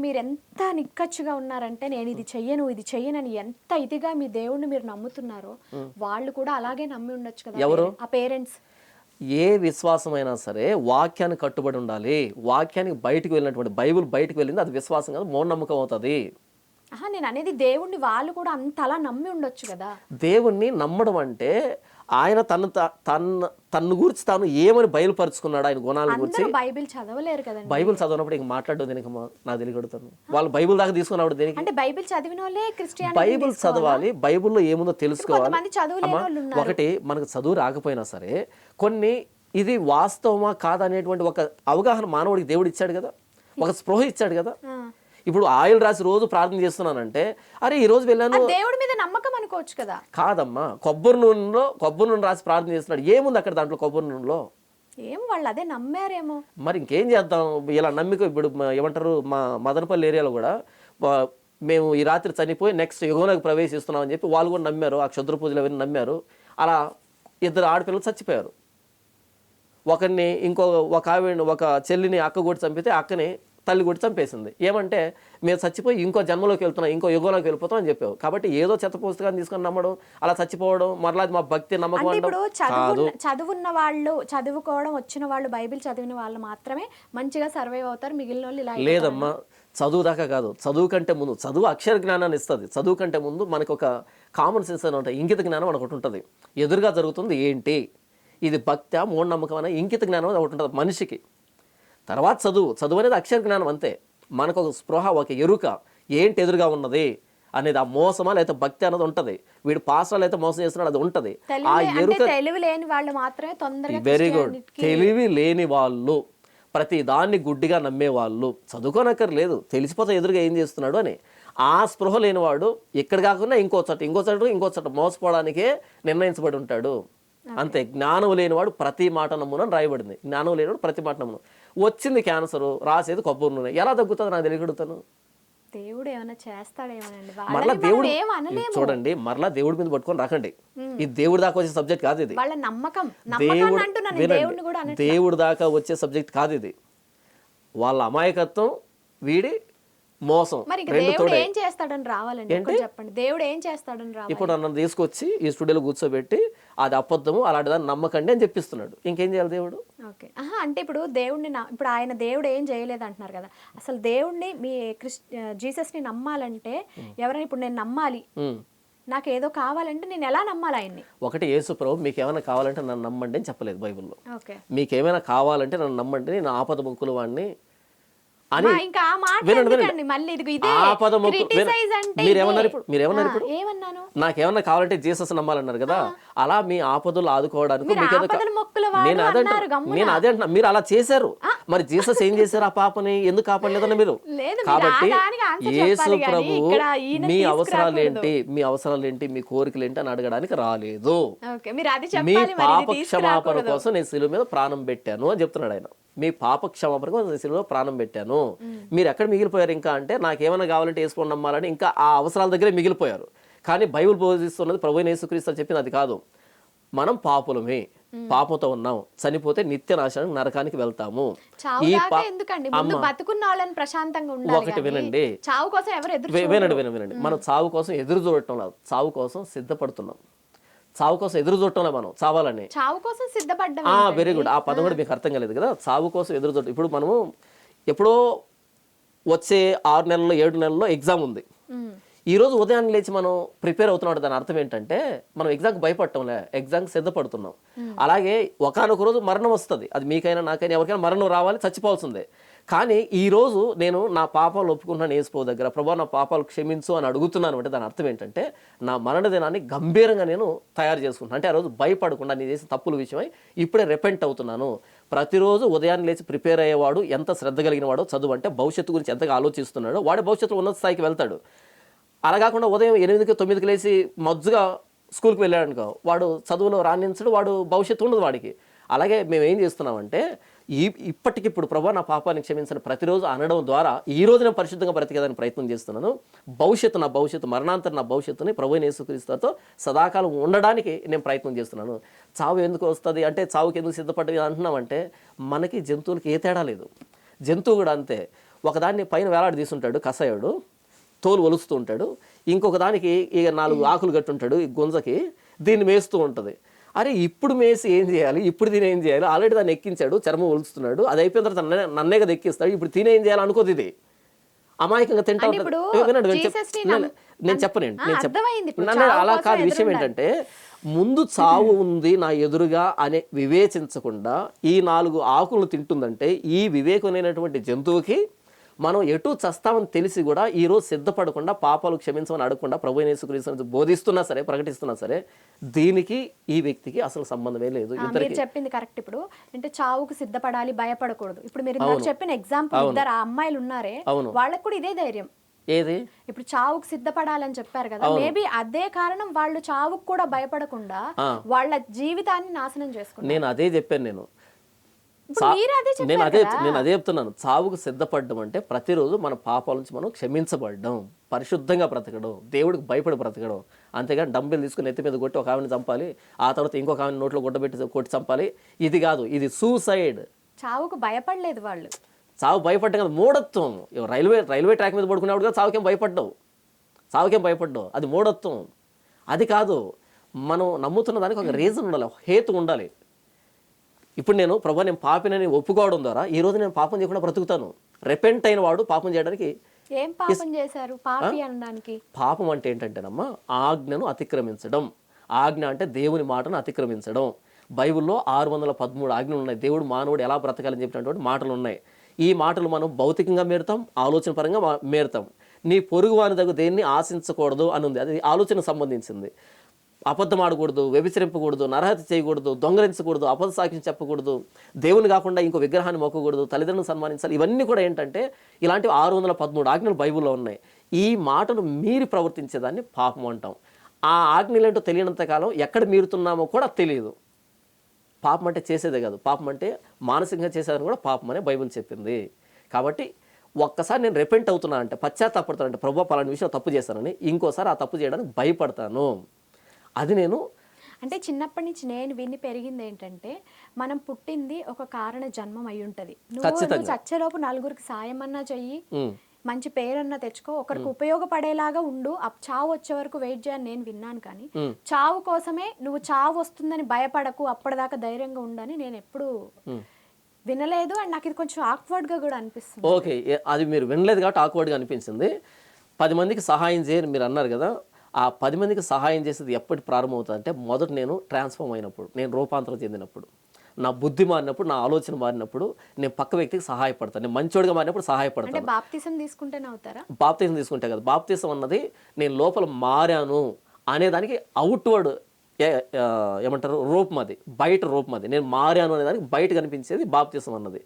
మీరు ఎంత నిక్కచ్చిగా ఉన్నారంటే నేను ఇది చెయ్యను ఇది చెయ్యనని ఎంత ఇదిగా మీ దేవుణ్ణి మీరు నమ్ముతున్నారో వాళ్ళు కూడా అలాగే నమ్మి ఉండొచ్చు కదా. ఎవరు? ఆ పేరెంట్స్. ఏ విశ్వాసమైనా సరే వాక్యానికి కట్టుబడి ఉండాలి. వాక్యానికి బయటికి వెళ్ళినటువంటి బైబిల్ బయటికి వెళ్ళింది అది విశ్వాసం కాదు, మూఢనమ్మకం అవుతుంది. నేను అనేది దేవుణ్ణి వాళ్ళు కూడా అంత అలా నమ్మి ఉండొచ్చు కదా. దేవుణ్ణి నమ్మడం అంటే ఆయన తన్ను గురించి తాను ఏమని బయలుపరుచుకున్నాడు, ఆయన గుణాల గురించి. బైబిల్ చదవలేరు కదా. బైబిల్ చదవనప్పుడు ఇంక మాట్లాడడం దేనికి నాకు తెలియగడుతాను. వాళ్ళు బైబిల్ దాకా తీసుకున్నప్పుడు దేనికి? అంటే బైబిల్ చదివిన వాళ్ళే క్రిస్టియానిటీ. బైబిల్ చదవాలి, బైబిల్లో ఏముందో తెలుసుకోవాలి. చదువులేని ఒకటి మనకు చదువు రాకపోయినా సరే కొన్ని ఇది వాస్తవమా కాదనేటువంటి ఒక అవగాహన మానవుడికి దేవుడు ఇచ్చాడు కదా, ఒక స్పృహ ఇచ్చాడు కదా. ఇప్పుడు ఆయిల్ రాసి రోజు ప్రార్థన చేస్తున్నానంటే అరే ఈ రోజు వెళ్ళాను దేవుడి మీద నమ్మకం అనుకోవచ్చు కదా. కాదమ్మా, కొబ్బరి నూనె రాసి ప్రార్థన చేస్తున్నాడు, ఏముంది అక్కడ దాంట్లో కొబ్బరి నూనెలో? ఏం వాళ్ళు అదే నమ్మారేమో. మరి ఇంకేం చేద్దాం, ఇలా నమ్మిక. ఇప్పుడు ఏమంటారు, మా మదనపల్లి ఏరియాలో కూడా మేము ఈ రాత్రి చనిపోయి నెక్స్ట్ యుగంలోకి ప్రవేశిస్తున్నాం అని చెప్పి వాళ్ళు కూడా నమ్మారు. ఆ క్షుద్ర పూజలు అవన్నీ నమ్మారు. అలా 2 ఆడపిల్లలు చచ్చిపోయారు. ఒకరిని ఒక ఆవిడ ఒక చెల్లిని అక్క కొట్టి చంపితే అక్కని తల్లి కొట్టి చంపేసింది. ఏమంటే మేము చచ్చిపోయి ఇంకో జన్మలోకి వెళ్తున్నాం, ఇంకో యుగంలోకి వెళ్ళిపోతాం అని చెప్పావు. కాబట్టి ఏదో చెత్త పుస్తకాన్ని తీసుకొని నమ్మడం, అలా చచ్చిపోవడం, మరలా మా భక్తి నమ్మకం కాదు. చదువున్న వాళ్ళు, చదువుకోవడం వచ్చిన వాళ్ళు, బైబిల్ చదివిన వాళ్ళు మాత్రమే మంచిగా సర్వైవ్ అవుతారు, మిగిలిన వాళ్ళు ఇలా. లేదమ్మా, చదువు దాకా కాదు. చదువు కంటే ముందు చదువు అక్షర జ్ఞానాన్ని ఇస్తుంది. చదువు కంటే ముందు మనకు ఒక కామన్ సెన్స్ అని ఉంటుంది, ఇంకిత జ్ఞానం మనకు ఒకటి ఉంటుంది. ఎదురుగా జరుగుతుంది ఏంటి, ఇది భక్తి మూఢనమ్మకం అనే ఇంకిత జ్ఞానం ఒకటి ఉంటుంది మనిషికి. తర్వాత చదువు అనేది అక్షర జ్ఞానం అంతే. మనకు ఒక స్పృహ, ఒక ఎరుక ఏంటి ఎదురుగా ఉన్నది అనేది. ఆ మోసమా లేకపోతే భక్తి అన్నది ఉంటుంది. వీడు పాస్టర్లు అయితే మోసం చేస్తున్నాడు, అది ఉంటుంది. ఆ ఎరుక. తెలివి లేని వాళ్ళు మాత్రమే తొందరగా. Very good. తెలివి లేని వాళ్ళు, ప్రతి దాన్ని గుడ్డిగా నమ్మేవాళ్ళు, చదువుకోనక్కర్లేదు, తెలిసిపోతే ఎదురుగా ఏం చేస్తున్నాడు అని. ఆ స్పృహ లేనివాడు ఇక్కడ కాకుండా ఇంకో చోట మోసపోవడానికే నిర్ణయించబడి ఉంటాడు అంతే. జ్ఞానం లేనివాడు ప్రతి మాట నమ్మునని రాయబడింది. జ్ఞానం లేనివాడు ప్రతి మాట నమ్మును. వచ్చింది క్యాన్సర్, రాసేది కొబ్బరి నూనె, ఎలా తగ్గుతుంది నాకు తెలియగడుగుతాను. దేవుడు ఏమైనా చేస్తాడేమోనండి. మరలా దేవుడు చూడండి, మరలా దేవుడి మీద పట్టుకొని రాకండి. ఇది దేవుడి దాకా వచ్చే సబ్జెక్ట్ కాదు ఇది. వాళ్ళ నమ్మకం. దేవుడి దాకా వచ్చే సబ్జెక్ట్ కాదు ఇది. వాళ్ళ అమాయకత్వం, వీడి మోసం. దేవుడు ఏం చేస్తాడని రావాలండి, చెప్పండి. దేవుడు ఏం చేస్తాడని రావాలి. ఇప్పుడు నన్ను తీసుకొచ్చి ఈ స్టూడియోలో కూర్చోబెట్టి అది అబద్ధము అలాంటి దాన్ని నమ్మకండి అని చెప్పిస్తున్నాడు. ఇంకేం చేయాలి దేవుడు? ఓకే. అంటే ఇప్పుడు దేవుడిని, ఇప్పుడు ఆయన దేవుడు ఏం చేయలేదు అంటున్నారు కదా. అసలు దేవుడిని, మీ జీసస్ ని నమ్మాలంటే ఎవరైనా ఇప్పుడు నేను నమ్మాలి, నాకు ఏదో కావాలంటే నేను ఎలా నమ్మాలి ఆయన్ని? ఒకటి, యేసు ప్రభు మీకు ఏమైనా కావాలంటే నన్ను నమ్మండి అని చెప్పలేదు బైబిల్లో. మీకేమైనా కావాలంటే నన్ను నమ్మండి, నేను ఆపద ముక్కులు వాడిని అని. నాకేమన్నా కావాలంటే జీసస్ నమ్మాలన్నారు కదా, అలా మీ ఆపదలు ఆదుకోవడానికి నేను అదే అంటున్నా. మీరు అలా చేశారు, మరి జీసస్ ఏం చేశారు? ఆ పాపని ఎందుకు కాపాడలేదన్న మీరు. కాబట్టి యేసు ప్రభు మీ అవసరాలు ఏంటి, మీ కోరికలు ఏంటి అని అడగడానికి రాలేదు. మీ పాప క్షమాపణ కోసం నేను శిలువ మీద ప్రాణం పెట్టాను అని చెప్తున్నాడు ఆయన. మీ పాప క్షమాపణ కోసం నేను శిలువలో ప్రాణం పెట్టాను. మీరు ఎక్కడ మిగిలిపోయారు ఇంకా అంటే, నాకేమైనా కావాలంటే వేసుకొని నమ్మాలని ఇంకా ఆ అవసరాల దగ్గరే మిగిలిపోయారు. కానీ బైబిల్ బోధిస్తున్నది, ప్రభువైన యేసుక్రీస్తు చెప్పింది అది కాదు. మనం పాపులమే, పాపంతో ఉన్నాం, చనిపోతే నిత్య నాశనం నరకానికి వెళ్తాము. ఒకటి వినండి, వినండి. మనం చావు కోసం ఎదురు చూడటం లేదు, చావు కోసం సిద్ధపడుతున్నాం. చావు కోసం ఎదురు చూడటంలో మనం చావాలని. Very good. ఆ పదం కూడా మీకు అర్థం కాలేదు కదా. చావు కోసం ఎదురు చూడటం. ఇప్పుడు మనము ఎప్పుడో వచ్చే 6 నెలల్లో 7 నెలల్లో ఎగ్జామ్ ఉంది. ఈ రోజు ఉదయాన్నే లేచి మనం ప్రిపేర్ అవుతున్నాం. దాని అర్థం ఏంటంటే మనం ఎగ్జామ్కి భయపడటంలే, ఎగ్జామ్కి సిద్ధపడుతున్నాం. అలాగే ఒకానొక రోజు మరణం వస్తుంది. అది మీకైనా నాకైనా ఎవరికైనా మరణం రావాలి, చచ్చిపోవాల్సిందే. కానీ ఈ రోజు నేను నా పాపాలు ఒప్పుకుంటున్నాను యేసు దగ్గర, ప్రభా నా పాపాలు క్షమించు అని అడుగుతున్నాను అంటే దాని అర్థం ఏంటంటే నా మరణ దినాన్ని గంభీరంగా నేను తయారు చేసుకుంటాను. అంటే ఆ రోజు భయపడకుండా నేను చేసిన తప్పుల విషయమై ఇప్పుడే రెపెంట్ అవుతున్నాను. ప్రతిరోజు ఉదయాన్నే లేచి ప్రిపేర్ అయ్యేవాడు ఎంత శ్రద్ధ కలిగిన వాడో, చదువు అంటే భవిష్యత్తు గురించి ఎంతగా ఆలోచిస్తున్నాడో వాడి భవిష్యత్తులో ఉన్నత స్థాయికి వెళ్తాడు. అలా కాకుండా ఉదయం 8కి 9కి లేచి మజ్జుగా స్కూల్కి వెళ్ళాడు అనుకో, వాడు చదువులో రాణించడు, వాడు భవిష్యత్తు ఉండదు వాడికి. అలాగే మేము ఏం చేస్తున్నామంటే ఇప్పటికిప్పుడు ప్రభా నా పాపాన్ని క్షమించని ప్రతిరోజు అనడం ద్వారా ఈ రోజు నేను పరిశుద్ధంగా బ్రతికేదానికి ప్రయత్నం చేస్తున్నాను. నా భవిష్యత్తు మరణాంతరం నా భవిష్యత్తుని ప్రభువైన యేసుక్రీస్తుతో సదాకాలం ఉండడానికి నేను ప్రయత్నం చేస్తున్నాను. చావు ఎందుకు వస్తుంది అంటే, చావుకి ఎందుకు సిద్ధపడ్డది అంటున్నామంటే, మనకి జంతువులకి ఏ తేడా లేదు. జంతువు కూడా అంతే. ఒకదాన్ని పైన వేలాడి తీసుంటాడు కషాయుడు, తోలు ఒలుస్తూ ఉంటాడు, ఇంకొక దానికి ఇక 4 ఆకులు కట్టుంటాడు ఈ గుంజకి, దీన్ని మేస్తూ ఉంటుంది. అరే ఇప్పుడు మేసి ఏం చేయాలి, ఇప్పుడు తిని ఏం చేయాలి, ఆల్రెడీ దాన్ని ఎక్కించాడు, చర్మం ఒలుస్తున్నాడు, అది అయిపోయిన తర్వాత నన్నే కదా ఎక్కిస్తాడు, ఇప్పుడు తినే ఏం చేయాలి అనుకోదు. ఇది అమాయకంగా తింటా ఉంటుంది. నేను చెప్పను అలా కాదు. విషయం ఏంటంటే ముందు చావు ఉంది నా ఎదురుగా అనే వివేచించకుండా ఈ 4 ఆకులను తింటుందంటే ఈ వివేకమైనటువంటి జంతువుకి మనం ఎటు చస్తామని తెలిసి కూడా ఈరోజు సిద్ధపడకుండా పాపాలు క్షమించమని అడగకుండా ప్రభు యేసుక్రీస్తుని బోధిస్తున్నా సరే, ప్రకటిస్తున్నా సరే, దీనికి ఈ వ్యక్తికి అసలు సంబంధమే లేదు. మీరు చెప్పింది కరెక్ట్. ఇప్పుడు అంటే చావుకు సిద్ధపడాలి, భయపడకూడదు. ఇప్పుడు మీరు ఇందాక చెప్పిన ఎగ్జాంపుల్, 2 అమ్మాయిలు ఉన్నారే, వాళ్ళకు కూడా ఇదే ధైర్యం. ఏది ఇప్పుడు చావుకు సిద్ధపడాలని చెప్పారు కదా, మేబీ అదే కారణం వాళ్ళు చావుకు కూడా భయపడకుండా వాళ్ళ జీవితాన్ని నాశనం చేసుకున్నారు. నేను అదే చెప్పాను. నేను అదే చెప్తున్నాను. చావుకు సిద్ధపడడం అంటే ప్రతిరోజు మన పాపాల నుంచి మనం క్షమించబడడం, పరిశుద్ధంగా బ్రతకడం, దేవుడికి భయపడి బ్రతకడం. అంతేగాని డంబెల్ తీసుకుని ఎత్తి మీద కొట్టి ఒక ఆమెను చంపాలి, ఆ తర్వాత ఇంకొక ఆమెను నోట్లో గుడ్డబెట్టి కొట్టి చంపాలి, ఇది కాదు. ఇది సూసైడ్. చావుకు భయపడలేదు వాళ్ళు. చావు భయపడ్డం కదా, మూఢత్వం. రైల్వే ట్రాక్ మీద పడుకునేవాడు కదా చావుకేం భయపడ్డావు, అది మూఢత్వం. అది కాదు. మనం నమ్ముతున్న దానికి ఒక రీజన్ ఉండాలి, హేతు ఉండాలి. ఇప్పుడు నేను ప్రభు నేను పాపినని ఒప్పుకోవడం ద్వారా ఈ రోజు నేను పాపం చేయకుండా బ్రతుకుతాను. రెపెంట్ అయిన వాడు పాపం చేయడానికి ఏం పాపం చేశారు పాపి అనడానికి? పాపం అంటే ఏంటంటేనమ్మా, ఆజ్ఞను అతిక్రమించడం. ఆజ్ఞ అంటే దేవుని మాటను అతిక్రమించడం. బైబిల్లో 613 ఆజ్ఞలు ఉన్నాయి. దేవుడు మానవుడు ఎలా బ్రతకాలని చెప్పినటువంటి మాటలు ఉన్నాయి. ఈ మాటలు మనం భౌతికంగా మేరుతాం, ఆలోచన పరంగా మేరుతాం. నీ పొరుగు వాని దగ్గర దేన్ని ఆశించకూడదు అని ఉంది, అది ఆలోచనకు సంబంధించింది. అబద్ధం ఆడకూడదు, వ్యభిచరింపకూడదు, నరహత్య చేయకూడదు, దొంగలించకూడదు, అబద్ధ సాక్ష్యం చెప్పకూడదు, దేవుని కాకుండా ఇంకో విగ్రహాన్ని మొక్కకూడదు, తల్లిదండ్రులను సన్మానించాలి. ఇవన్నీ కూడా ఏంటంటే ఇలాంటివి 613 ఆజ్ఞలు బైబిల్లో ఉన్నాయి. ఈ మాటలు మీరి ప్రవర్తించేదాన్ని పాపం అంటాం. ఆ ఆజ్ఞలు ఏంటో తెలియనంత కాలం ఎక్కడ మీరుతున్నామో కూడా తెలియదు. పాపం అంటే చేసేదే కాదు, పాపం అంటే మానసికంగా చేసేదని కూడా పాపం అనే బైబిల్ చెప్పింది. కాబట్టి ఒక్కసారి నేను రెపెంట్ అవుతున్నా అంటే, పశ్చాత్తాపడతానంటే, ప్రభు పలానా విషయం తప్పు చేశానని, ఇంకోసారి ఆ తప్పు చేయడానికి భయపడతాను. అది నేను అంటే చిన్నప్పటి నుంచి నేను విని పెరిగింది ఏంటంటే, మనం పుట్టింది ఒక కారణ జన్మం అయి ఉంటుంది. నువ్వు చచ్చేలోపు 4గురికి సాయం అన్నా చెయ్యి, మంచి పేరన్నా తెచ్చుకో, ఒకరికి ఉపయోగపడేలాగా ఉండు, చావు వచ్చే వరకు వెయిట్ చేయని నేను విన్నాను. కానీ చావు కోసమే నువ్వు చావు వస్తుందని భయపడకు, అప్పటిదాకా ధైర్యంగా ఉండని నేను ఎప్పుడు వినలేదు. అండ్ నాకు ఇది కొంచెం ఆక్వర్డ్గా కూడా అనిపిస్తుంది. ఓకే, అది మీరు వినలేదు కాబట్టి ఆక్వర్డ్గా అనిపించింది. 10 మందికి సహాయం చేయని మీరు అన్నారు కదా, ఆ 10 మందికి సహాయం చేసేది ఎప్పటి ప్రారంభం అవుతుంది అంటే, మొదట నేను ట్రాన్స్ఫార్మ్ అయినప్పుడు, నేను రూపాంతరం చెందినప్పుడు, నా బుద్ధి మారినప్పుడు, నా ఆలోచన మారినప్పుడు నేను పక్క వ్యక్తికి సహాయపడతాను. నేను మంచోడిగా మారినప్పుడు సహాయపడతాను. బాప్తిసం తీసుకుంటేనే అవుతారా? బాప్తిసం తీసుకుంటే కదా. బాప్తిసం అన్నది నేను లోపల మారాను అనేదానికి అవుట్వర్డ్ ఏమంటారు రూపం, అది బయట రూపం. అది నేను మారాను అనేదానికి బయట కనిపించేది బాప్తిసం అన్నది.